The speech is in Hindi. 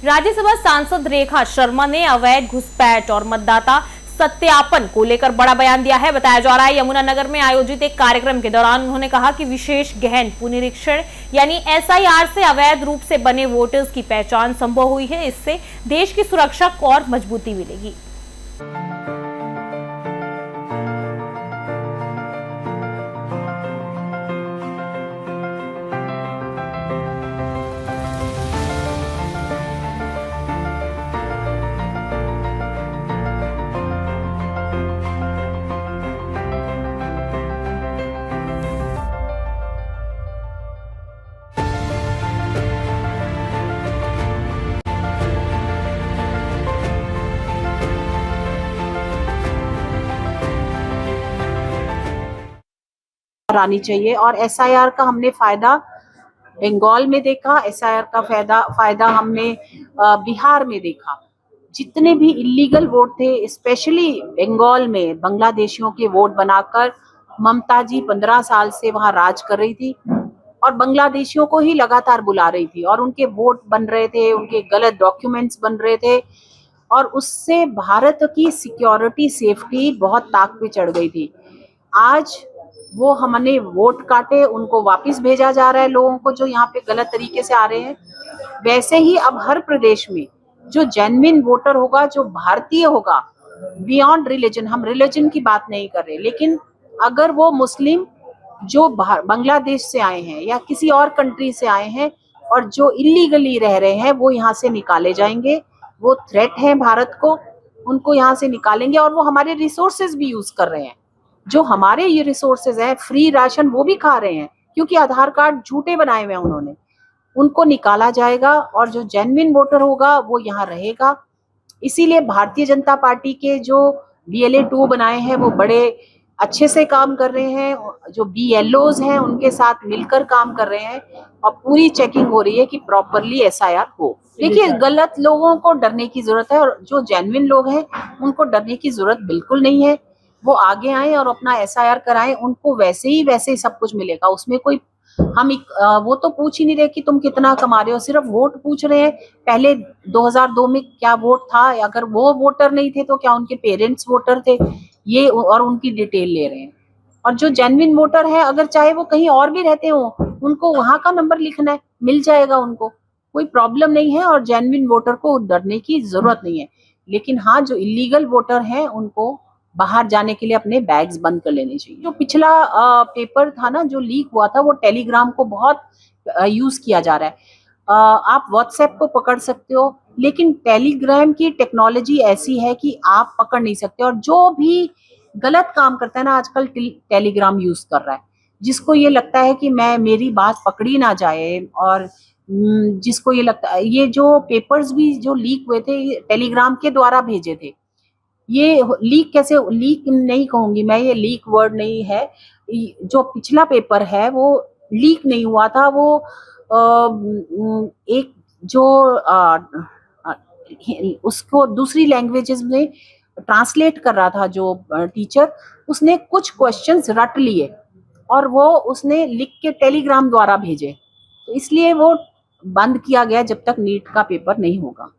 राज्यसभा सांसद रेखा शर्मा ने अवैध घुसपैठ और मतदाता सत्यापन को लेकर बड़ा बयान दिया है। बताया जा रहा है यमुनानगर में आयोजित एक कार्यक्रम के दौरान उन्होंने कहा कि विशेष गहन पुनरीक्षण यानी एसआईआर से अवैध रूप से बने वोटर्स की पहचान संभव हुई है। इससे देश की सुरक्षा को और मजबूती मिलेगी। आनी चाहिए। और एसआईआर का हमने फायदा बंगाल में देखा, एसआईआर का फायदा हमने बिहार में देखा। जितने भी इलीगल वोट थे, स्पेशली बंगाल में बांग्लादेशियों के वोट बनाकर ममता जी 15 साल से वहां राज कर रही थी और बांग्लादेशियों को ही लगातार बुला रही थी और उनके वोट बन रहे थे, उनके गलत डॉक्यूमेंट्स बन रहे थे और उससे भारत की सिक्योरिटी सेफ्टी बहुत ताक पे चढ़ गई थी। आज वो हमने वोट काटे, उनको वापस भेजा जा रहा है लोगों को जो यहाँ पे गलत तरीके से आ रहे हैं। वैसे ही अब हर प्रदेश में जो जेन्युइन वोटर होगा, जो भारतीय होगा, बियॉन्ड रिलीजन, हम रिलीजन की बात नहीं कर रहे, लेकिन अगर वो मुस्लिम जो बांग्लादेश से आए हैं या किसी और कंट्री से आए हैं और जो इलीगली रह रहे हैं, वो यहाँ से निकाले जाएंगे। वो थ्रेट है भारत को, उनको यहाँ से निकालेंगे और वो हमारे रिसोर्सेज भी यूज कर रहे हैं। जो हमारे ये रिसोर्सेज है, फ्री राशन वो भी खा रहे हैं क्योंकि आधार कार्ड झूठे बनाए हुए हैं उन्होंने। उनको निकाला जाएगा और जो जेन्युइन वोटर होगा वो यहाँ रहेगा। इसीलिए भारतीय जनता पार्टी के जो BLA 2 बनाए हैं वो बड़े अच्छे से काम कर रहे हैं। जो BLOs हैं उनके साथ मिलकर काम कर रहे हैं और पूरी चेकिंग हो रही है कि प्रॉपरली SIR हो। देखिए, गलत लोगों को डरने की जरूरत है और जो जेन्युइन लोग हैं उनको डरने की जरूरत बिल्कुल नहीं है। वो आगे आए और अपना SIR कराएं, उनको वैसे ही सब कुछ मिलेगा। उसमें कोई वो तो पूछ ही नहीं रहे कि तुम कितना कमा रहे हो, सिर्फ वोट पूछ रहे हैं। पहले 2002 में क्या वोट था, अगर वो वोटर नहीं थे तो क्या उनके पेरेंट्स वोटर थे, ये और उनकी डिटेल ले रहे हैं। और जो जेन्युइन वोटर है, अगर चाहे वो कहीं और भी रहते हो, उनको वहां का नंबर लिखना है, मिल जाएगा, उनको कोई प्रॉब्लम नहीं है। और जेन्युइन वोटर को डरने की जरूरत नहीं है। लेकिन हाँ, जो इलीगल वोटर हैं उनको बाहर जाने के लिए अपने बैग्स बंद कर लेने चाहिए। जो पिछला पेपर था ना जो लीक हुआ था, वो टेलीग्राम को बहुत यूज किया जा रहा है। आप व्हाट्सएप को पकड़ सकते हो, लेकिन टेलीग्राम की टेक्नोलॉजी ऐसी है कि आप पकड़ नहीं सकते। और जो भी गलत काम करता है ना, आजकल टेलीग्राम यूज कर रहा है। जिसको ये लगता है कि मेरी बात पकड़ी ना जाए, और जिसको ये लगता है, ये जो पेपर्स भी जो लीक हुए थे टेलीग्राम के द्वारा भेजे थे। ये लीक कैसे, लीक नहीं कहूंगी मैं, ये लीक वर्ड नहीं है। जो पिछला पेपर है वो लीक नहीं हुआ था, वो एक जो उसको दूसरी लैंग्वेजेस में ट्रांसलेट कर रहा था जो टीचर, उसने कुछ क्वेश्चंस रट लिए और वो उसने लिख के टेलीग्राम द्वारा भेजे। तो इसलिए वो बंद किया गया जब तक नीट का पेपर नहीं होगा।